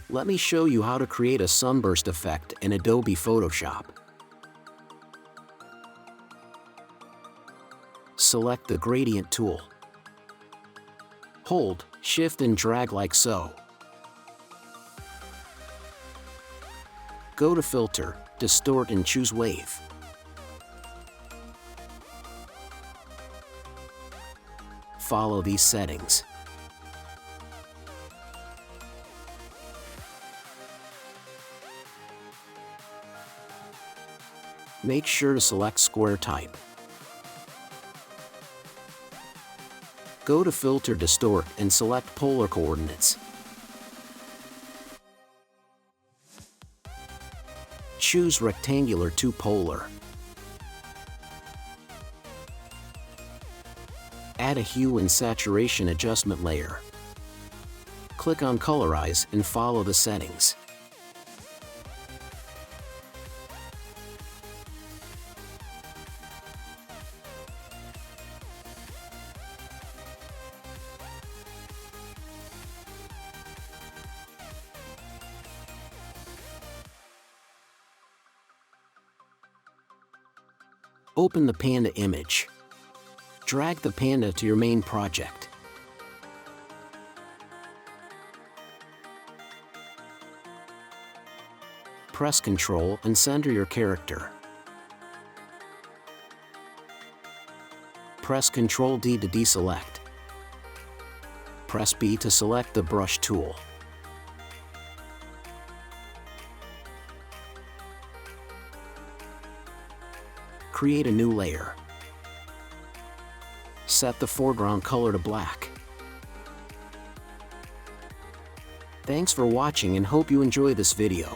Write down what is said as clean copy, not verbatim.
Let me show you how to create a sunburst effect in Adobe Photoshop. Select the gradient tool. Hold Shift and drag like so. Go to Filter, Distort and choose Wave. Follow these settings. Make sure to select Square Type. Go to Filter, Distort and select Polar Coordinates. Choose Rectangular to Polar. Add a hue and saturation adjustment layer. Click on Colorize and follow the settings. Open the panda image. Drag the panda to your main project. Press Ctrl and center your character. Press Ctrl D to deselect. Press B to select the brush tool. Create a new layer. Set the foreground color to black. Thanks for watching and hope you enjoy this video.